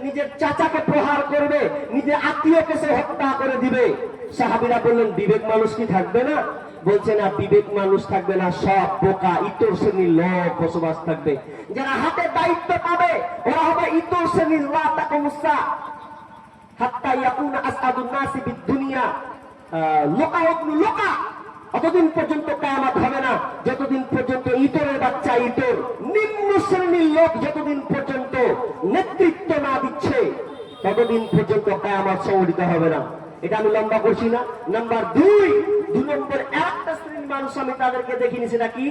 নিজের চাচাকে প্রহার করবে, নিজের আত্মীয়কে সে হত্যা করে দিবে। সাহাবীরা বললেন, বিবেক মানুষ কি থাকবে না? বলছে না, বিবেক মানুষ থাকবে না, সব বোকা ইতর শ্রেণীর লোক বসবাস থাকবে। যারা হাতে দায়িত্ব পাবে ওরা হবে ইতর শ্রেণীর লা তাকুমুস সাআহ হাত্তা ইয়াকুনা আসআদুন নাসি বিদ দুনিয়া লোকা ইবনু লোকা। অতদিন পর্যন্ত কিয়ামত হবে না যতদিন পর্যন্ত ইতরের বাচ্চা ইতর, নিম্ন শ্রেণীর লোক যতদিন পর্যন্ত নেতৃত্ব না দিচ্ছে ততদিন পর্যন্ত কিয়ামত সংঘটিত হবে না। এটা আমি লম্বা করছি না। নাম্বার দুই নম্বর একটা শ্রেণীর মানুষ আমি তাদেরকে দেখিনি, সেটা কি?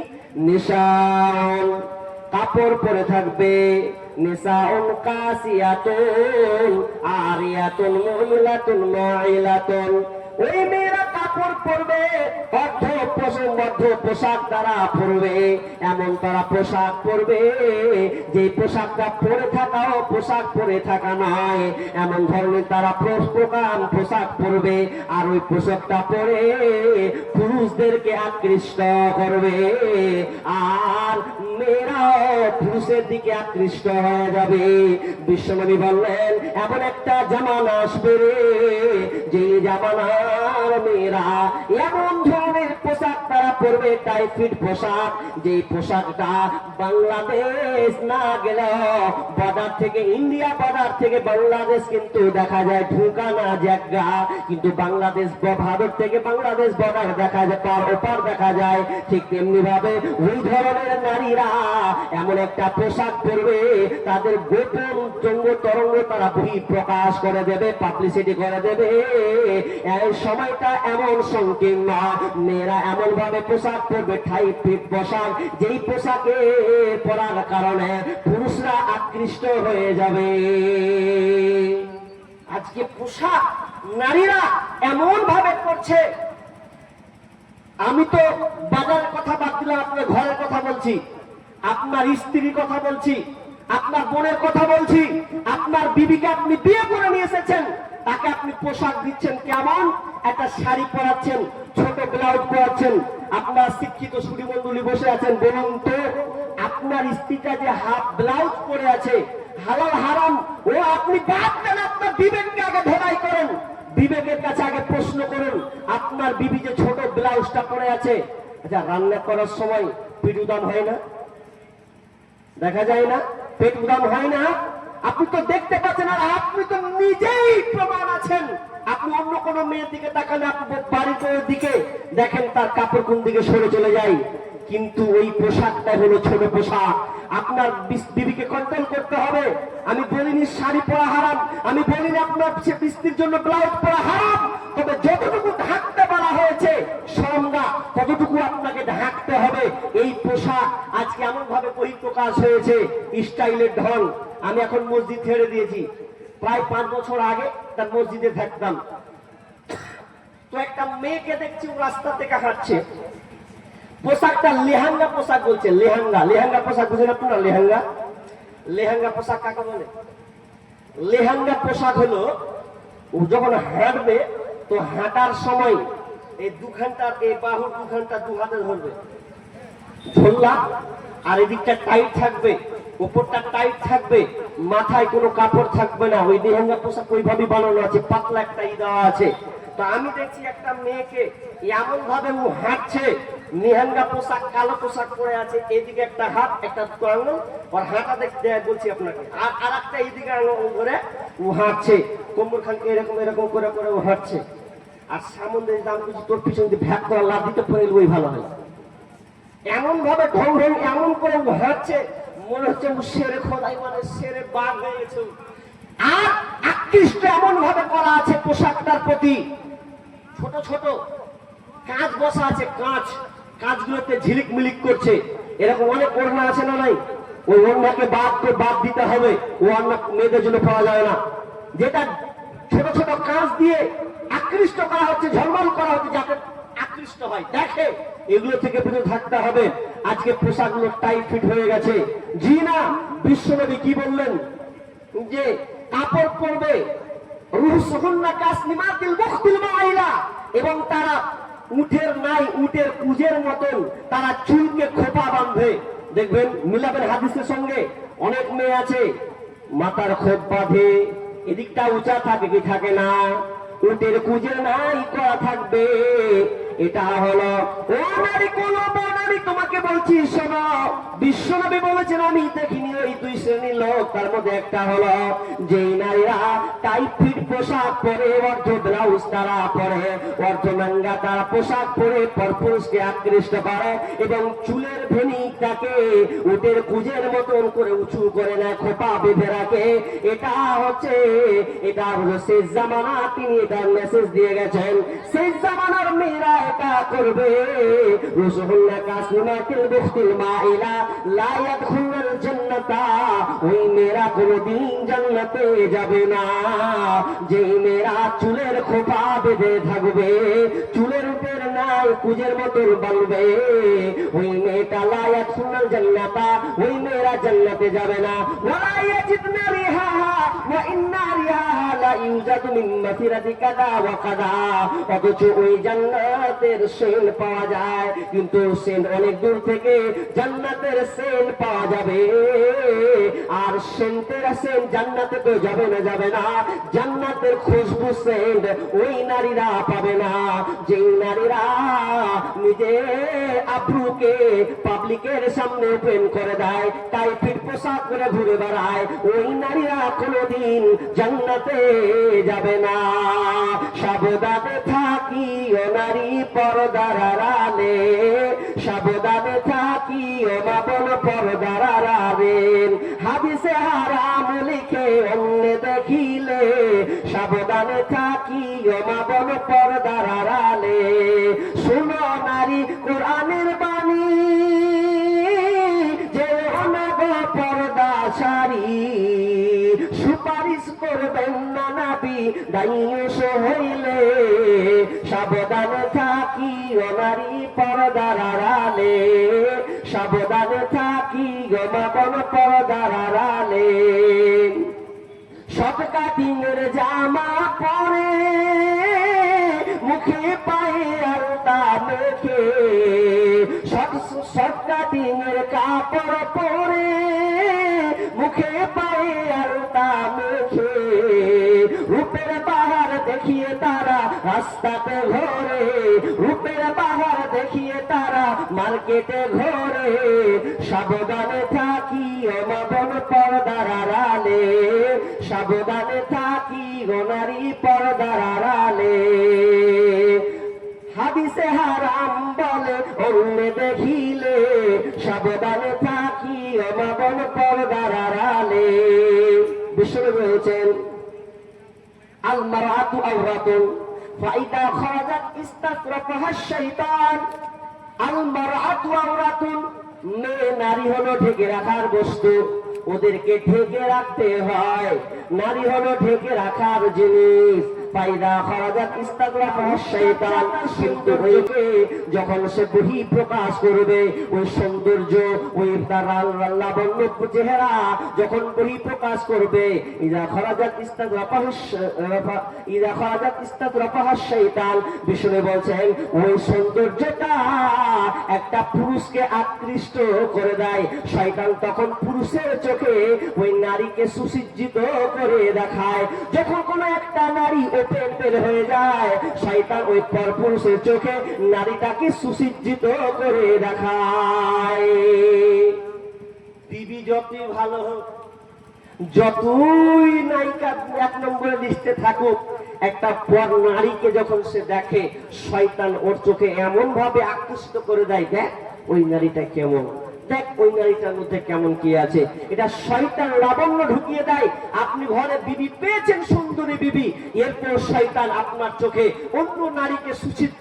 নিশাউন, কাপড় পরে থাকবে, নিসাউন কাসিয়াতুন আরিয়াতুন মুমিলাতুন মাইলাতুন। ওই মেয়েরা কাপড় পরবে, অর্ধ পোশাক তারা পরবে, এমন তারা পোশাক পরবে যে পোশাকটা পরে থাকাও পোশাক পরে থাকা নয়, এমন ধরনের তারা পোশাক পরবে, আর ওই পোশাকটা পরে পুরুষদেরকে আকৃষ্ট করবে, আর মেয়েরাও পুরুষের দিকে আকৃষ্ট হয়ে যাবে। বিশ্বনবী বললেন, এমন একটা জামানা আসবে রে, যে জামানার মেয়েরা এমন ধরনের পোশাক তারা পরবে, টাইট পোশাক, যে পোশাকটা বাংলাদেশ না গেলেও বর্ডার থেকে, ইন্ডিয়া বর্ডার থেকে বাংলাদেশ কিন্তু দেখা যায় ঢুকানা জায়গা, কিন্তু বাংলাদেশ ভারত থেকে বাংলাদেশ বর্ডার দেখা যায়, পার ওপার দেখা যায়। ঠিক তেমনি ভাবে ওই ধরনের নারীরা এমন একটা পোশাক পরবে, তাদের গোপন তরঙ্গ তারা বহি প্রকাশ করে দেবে, পাবলিসিটি করে দেবে। এই সময়টা এমন সংকীর্ণ, মেয়েরা এমন ভাবে পোশাক পরবে, টাইট পোশাক, যেই পোশাকে পরার কারণে পুরুষরা আকৃষ্ট হয়ে যাবে। আজকে পোশাক নারীরা এমন ভাবে করছে, আমি তো বাজারের কথা বাদ দিলাম, আপনার ঘরের কথা বলছি, আপনার স্ত্রীর কথা বলছি, আপনার বোনের কথা বলছি। আপনার বিবিকে আপনি বিয়ে করে নিয়ে এসেছেন, তাকে আপনি পোশাক দিচ্ছেন কেমন, একটা শাড়ি পরাচ্ছেন, ছোট ব্লাউজ পরাচ্ছেন। আপনার শিক্ষিত সুধীমণ্ডলী বসে আছেন, বলুন তো আপনার স্ত্রীটা যে হাফ ব্লাউজ পরে আছে, হালাল হারাম ও আপনি বাদ দেন, আপনার বিবেককে আগে ধরাই করেন, বিবেকের কাছে আগে প্রশ্ন করুন। আপনার বিবি যে ছোট ব্লাউজটা পরে আছে, আচ্ছা রান্না করার সময় পিঠ উদান হয় না, দেখা যায় না, পেট উদান হয় না? আপনি তো দেখতে পাচ্ছেন, আর আপনি তো নিজেই প্রমাণ আছেন। আপনি অন্য কোন মেয়ের দিকে তাকালে, আপনি বাড়ির দিকে দেখেন তার কাপড় কোন দিকে সরে চলে যায়, কিন্তু ওই পোশাকটা হলো ছোট পোশাক। আপনার বিবিকে কন্ট্রোল করতে হবে। আমি বলিনি শাড়ি পরা হারাম, আমি বলিনি আপনার স্ত্রীর জন্য ব্লাউজ পরা হারাম, তবে যতটুকু ঢাকতে বলা হয়েছে সংজ্ঞা, ততটুকু আপনাকে ঢাকতে হবে। এই পোশাক আজকে এমন ভাবে বহিঃপ্রকাশ হয়েছে, স্টাইলের ঢং। আমি এখন মসজিদ ছেড়ে দিয়েছি, প্রায় 5 বছর আগে তার মসজিদে থাকতাম। তো একটা মেয়েকে দেখছি ও রাস্তা থেকে হাঁটছে, পোশাকটা লেহেঙ্গা পোশাক বলছে। লেহেঙ্গা, লেহেঙ্গা পোশাক বুঝেন আপনারা? লেহেঙ্গা, লেহেঙ্গা পোশাক কাকে বলে? লেহেঙ্গা পোশাক হলো ও যখন হাঁটবে, তো হাঁটার সময় এই 2 ঘন্টার এই বাহু 2 ঘন্টা 2 হাতে ধরবে, ধরলা, আর এদিকটা টাইট থাকবে, উপরটা টাইট থাকবে, মাথায় কোনো কাপড় থাকবে না। ওই লেহেঙ্গা পোশাক ওইভাবেই বানানো আছে, পাতলা একটা দেওয়া আছে। তো আমি দেখছি একটা মেয়েকে এমন ভাবে ও হাঁটছে, লেহেঙ্গা পোশাক, কালো পোশাক পরে আছে, এইদিকে একটা হাত, একটা আঙুল, ওর হাঁটা দেখতে বলছি আপনাকে, আর একটা এইদিকে আঙুল ধরে ও হাঁটছে, কোমর খানকে এরকম এরকম করে করে ও হাঁটছে। আর সামনে দাম কিছু তোর পিছন দিয়ে ভ্যাক করা লাভ দিতে পারে, ওই ভালো হয়। এমন ভাবে ঢং ঢং এমন করে ও হাঁটছে, মনে হচ্ছে ও শেরে খোদাই, মানে শেরে বাঘ হয়ে গেছে। আর আকৃষ্ট এমন ভাবে করা আছে পোশাকটার প্রতি, ছোট ছোট কাঁচ বসা আছে, কাঁচ, কাঁচগুলোতে ঝিলিক মিলিক করছে। এরকম অনেক ওড়না আছে না নাই? ওই ওড়নাকে বাদ দিতে হবে, ও ওড়না মেয়েদের জন্য পাওয়া যায় না। যেটা ছোট ছোট কাঁচ দিয়ে আকৃষ্ট করা হচ্ছে, ঝলমল করা হচ্ছে, যাতে আকৃষ্ট হয়, দেখে, এগুলো থেকে বিরত থাকতে হবে। আজকে পোশাকগুলো টাইট ফিট হয়ে গেছে। জি না, বিশ্বনবী কি বললেন? যে কাপড় পরবে এবং তারা উটের নাই, উটের কুজের মতন তারা চুলকে খোপা বাঁধবে। দেখবেন মিলাবেন হাদিসের সঙ্গে, অনেক মেয়ে আছে মাথার খোপ বাঁধে, এদিকটা উঁচা থাকে কি থাকে না, উটের কুজে নাই করা থাকবে। এটা হলো, ও নারী, কোন নারী তোমাকে বলছি শোনো, বিশ্বনবী বলেছেন আমি দেখিনি ওই 2 শ্রেণীর লোক, তার মধ্যে একটা হলো যেই নারীরা টাইট ফিট পোশাক পরে, অর্ধ ব্লাউজ তারা পরে, অর্ধ নাঙ্গা তারা পোশাক পরে পরপুরুষকে আকৃষ্ট করে এবং চুলের ভেনিটাকে উটের কুজের মতন করে উঁচু করে নেয়, খোপা বেঁধে রাখে। এটা হলো শেষ জামানা। তিনি এটা মেসেজ দিয়ে গেছেন, শেষ জামানার মেয়েরা এটা করবে। রসুল্লাহ কাসিমাতিল বুখতিল মাইলা লা ইয়াদখুলুল জান্নাতা, ওই মেয়েরা কোনদিন জান্নাতে যাবে না। যেই মেয়েরা চুলের খোপা বেঁধে থাকবে, চুলের উপর নাই কুজের মতন বাঁধবে, ওই মেয়েটা লা ইয়াদখুলুল জান্নাতা, ওই মেয়েরা জান্নাতে যাবে না। ওয়ালা ইয়াজিদনা রিহাহা ওয়া ইন্না রিহাহা লা ইউজাদু মিন মাসিরাতি কাদা ওয়া কাদা। অথচ ওই জান্নাতের সেন পাওয়া যায়, কিন্তু সেন অনেক দূর থেকে জান্নাতের সেন পাওয়া যাবে। আর সেন্টের সেন জান্নাতে তো যাবে না, জান্নাতের খুশবু সেন্ট ওই নারীরা পাবে না। যেই নারীরা নিজে আব্রুকে পাবলিকের সামনে ওপেন করে দেয়, তাই ফিট পোশাক করে ঘুরে বেড়ায়, ওই নারীরা কোনোদিন জান্নাতে যাবে না। সাবধানে থাকি ও নারী পর্দার আড়ালে, সাবধানে থাকি ও মা বোন পর্দার আড়ালে। হাদিসে হারাম লিখে অন্য দেখিলে, সাবধানে থাকি ও মা বোন পর্দার আড়ালে। শোনো নারী কোরআনের বাণী, যে অনগো পর্দা সারি, সুপারিশ করবেন না নবী দায়ুষ হইলে। সাবধানে থাকি ও নারী পর্দার আড়ালে, সাবধানে থাকি গো মা বোন পর্দার আড়ালে। শর্ট কাটিংয়ের জামা পরে মুখে পায়ে আলতা মেখে, শর্ট কাটিংয়ের কাপড় পরে মুখে পায়ে আলতা মেখে, রূপের বাহার দেখিয়ে তারা রাস্তাতে ঘোরে, রূপের বাহার দেখিয়ে তারা মার্কেটে ঘোরে। সাবধানে থাকি ও মা বোন পর্দার আড়ালে, সাবধানে থাকি গো নারী পর্দার আড়ালে। হাদিসে হারাম বলে অন্য দেখিলে, সাবধানে থাকি ও মা বোন পর্দার আড়ালে। বিশ্বনবী বলেছেন আল মারআতু আওরাতুন ফাইদা খারাজাত ইস্তাসরাফাহা শাইতান। আল মারআতু আওরাতুন, মেয়ে নারী হলো ঢেকে রাখার বস্তু, ওদেরকে ঢেকে রাখতে হয়। নারী হলো ঢেকে রাখার জিনিস। ফাইদা খারাজাত ইস্তাসরাফাহা শাইতান, কিন্তু যখন সে বহি প্রকাশ করবে, ওই সৌন্দর্য, ওই তার লাবণ্য চেহারা যখন বহি প্রকাশ করবে, ইদা খারাজাত ইস্তাসরাফাহা শাইতান, বিষ্ণু বলছেন ওই সৌন্দর্যটা একটা পুরুষকে আকৃষ্ট করে দেয়। শয়তান তখন পুরুষের চোখে ওই নারীকে সুসজ্জিত করে দেখায়। যখন কোনো একটা নারী ওপেন বের হয়ে যায়, শয়তান ওই পরপুরুষের চোখে নারীটাকে সুসজ্জিত করে দেখায়। বিবি যতই ভালো হোক, যতই নায়িকা 1 নম্বরে লিস্টে থাকুক, একটা পর নারীকে যখন সে দেখে, শয়তান ওর চোখে এমন ভাবে আকৃষ্ট করে দেয়, দেখ ওই নারীটা কেমন, দেখ ওই নারীটার মধ্যে কেমন কি আছে। এটা শয়তান লাবণ্য ঢুকিয়ে দেয়। আপনি ঘরে বিবি পেয়েছেন, সুন্দরী বিবি, এরপর শয়তান আপনার চোখে অন্য নারীকে সুসজ্জিত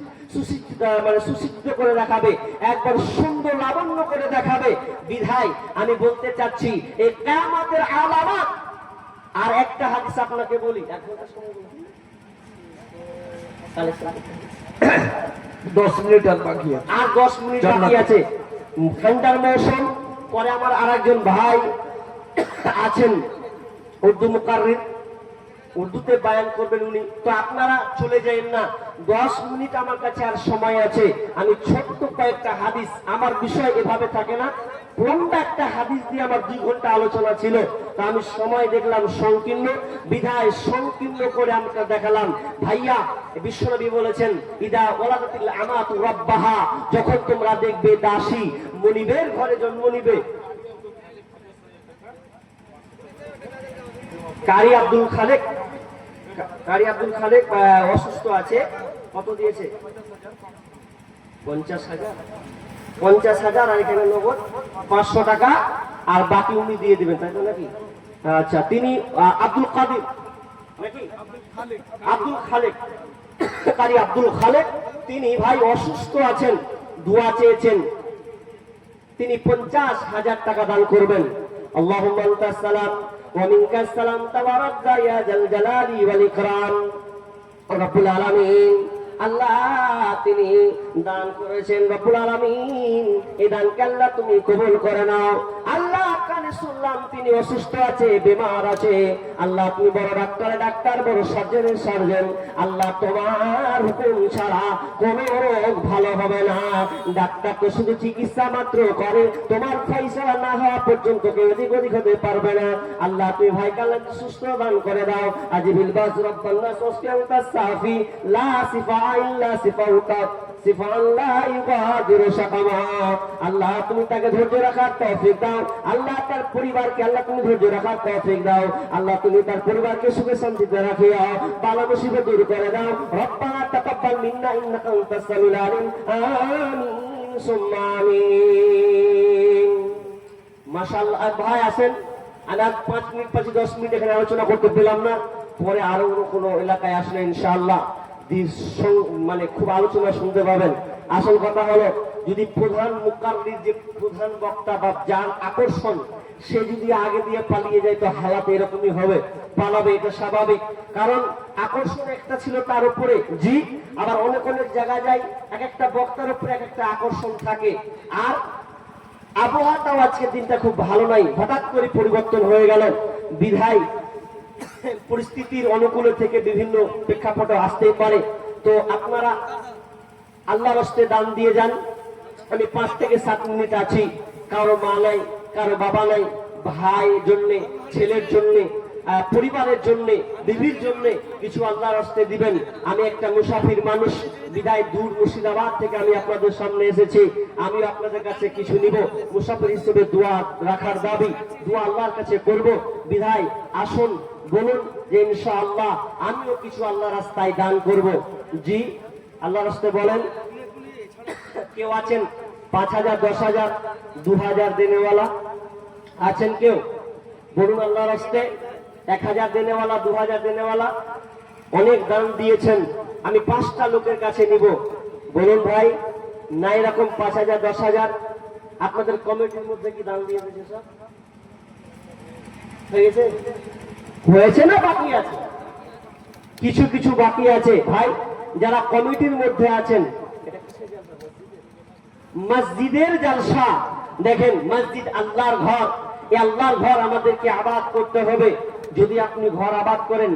করে দেখাবে, একবার সুন্দর লাবণ্য করে দেখাবে। বিধায় আমি বলতে চাচ্ছি, এই কিয়ামতের আলামত। আর একটা হাদিস আপনাকে বলি, 1 ঘন্টা সময় বলি, 10 মিনিট আর বাকি আছে, আর 10 মিনিট বাকি আছে। ঠান্ডার মৌসুম। পরে আমার আরেকজন ভাই আছেন উর্দু মুকাররির, উর্দুতে বয়ান করবেন উনি। তো আপনারা চলে যাবেন না, 10 মিনিট আমার কাছে আর সময় আছে। আমি ছোট্ট কয়েকটা হাদিস, আমার বিষয় এভাবে থাকে না, লম্বা একটা হাদিস দিয়ে আমার 2 ঘন্টা আলোচনা ছিল। তা আমি সময় দেখলাম সংকীর্ণ, বিধায় সংকীর্ণ করে আমরা দেখালাম। ভাইয়া, বিশ্বনবী বলেছেন ইদা ওয়ালাদাতিল আমাতু রাব্বাহা, যখন তোমরা দেখবে দাসী মনিবের ঘরে জন্ম নিবে। কারি আব্দুল খালেক অসুস্থ আছে। কত দিয়েছে? 50,000 আর এখানে নগদ 500 টাকা, আর বাকি উনি দিয়ে দিবেন, তাই তো নাকি? আচ্ছা, তিনি আব্দুল কাদির নাকি আব্দুল খালেক, কারি আব্দুল খালেক, তিনি ভাই অসুস্থ আছেন, দোয়া চেয়েছেন। তিনি 50,000 টাকা দান করবেন। আল্লাহুম্মা আনতাস সালাম ওয়া মিনকাস সালাম তাবারাকতা ইয়া জাল জালালি ওয়াল ইকরাম। রব্বুল আলামিন, আল্লাহ তিনি দান করেছেন, রব্বুল আলামিন এই দানকে আল্লাহ তুমি কবুল করে নাও। আল্লাহ কানে শুনলাম তিনি অসুস্থ আছে, বেমার আছে। আল্লাহ তুমি বড় ডাক্তার, বড় সার্জনের সার্জন। আল্লাহ তোমার হুকুম ছাড়া কোন রোগ ভালো হবে না। ডাক্তার তো শুধু চিকিৎসা মাত্র করে, তোমার ফয়সালা না হওয়া পর্যন্ত কেউ এদিক ওদিক হতে পারবে না। আল্লাহ তুমি ভাইকে আল্লাহ সুস্থ দান করে দাও। আজিবিল বাস রব্বানা সসকিয়াউতা সাফি লা সিফা ইল্লা সিফাউকা সিফান লা ইউগাদিরু সাকামা। আল্লাহ তুমি তাকে ধৈর্য রাখার তৌফিক দাও। আল্লাহ তার পরিবারকে আল্লাহ তুমি ধৈর্য রাখার তৌফিক দাও। আল্লাহ তুমি তার পরিবারকে সুখে শান্তিতে রাখিও, বালা মুসিবত দূর করে দাও। রব্বানা তাকাব্বাল মিন্না ইন্নাকা আনতাস সামিউল আলিম। আমিন সুম্মা আমিন। মাশাআল্লাহ। ভাই আছেন, আমি আর 5 মিনিট 10 মিনিট এখানে আলোচনা করতে পেলাম না। পরে আরো কোনো এলাকায় আসলে ইনশাআল্লাহ মানে খুব আলোচনা শুনতে পাবেন। আসল কথা হলো, যদি প্রধান মুকাররির যে প্রধান বক্তা বা যার আকর্ষণ সে যদি আগে দিয়ে পালিয়ে যায় তো হালাত এরকমই হবে, পালাবে, এটা স্বাভাবিক। কারণ আকর্ষণ একটা ছিল তার উপরে, জি। আবার অনেক অনেক জায়গায় যাই, এক একটা বক্তার উপরে এক একটা আকর্ষণ থাকে। আর আবহাওয়াটাও আজকের দিনটা খুব ভালো নাই, হঠাৎ করে পরিবর্তন হয়ে গেল, বিধায় পরিস্থিতির অনুকূলে থেকে বিভিন্ন প্রেক্ষাপট আসতেই পারে। তো আপনারা আল্লাহর হস্তে দান দিয়ে যান। আমি 5 থেকে 7 মিনিট আছি, কারো মা নাই, কারো বাবা নাই, ভাইয়ের জন্য, ছেলের জন্য, পরিবারের জন্য, বিবির জন্য কিছু আল্লাহর হস্তে দিবেন। আমি একটা মুসাফির মানুষ, বিদায় দূর মুর্শিদাবাদ থেকে আমি আপনাদের সামনে এসেছি, আমি আপনাদের কাছে কিছু নিব। মুসাফির হিসেবে দোয়া রাখার দাবি, দোয়া আল্লাহর কাছে করব। বিদায় আসুন, বলুন যে ইনশাআল্লাহ আমিও কিছু আল্লাহর রাস্তায় দান করব। জি, আল্লাহর হস্তে বলেন। কেউ আছেন 5,000, 10,000, 2,000 দেনেওয়ালা আছেন কেউ? বলুন আল্লাহর হস্তে। 1,000 দেনেওয়ালা, 2,000 দেনেওয়ালা অনেক দান দিয়েছেন, আমি 5টা লোকের কাছে নিব। বলুন ভাই, না এরকম 5,000, 10,000 আপনাদের কমিটির মধ্যে কি দান দিয়ে দিয়েছে? সব হয়ে গেছে? হয়েছে না বাকি আছে? কিছু কিছু বাকি আছে। ভাই যারা কমিটির মধ্যে আছেন, মসজিদের জলসা দেখেন, মসজিদ আল্লাহর ঘর, এই আল্লাহর ঘর আমাদেরকে আবাদ করতে হবে। যদি আপনি ঘর আবাদ করেন,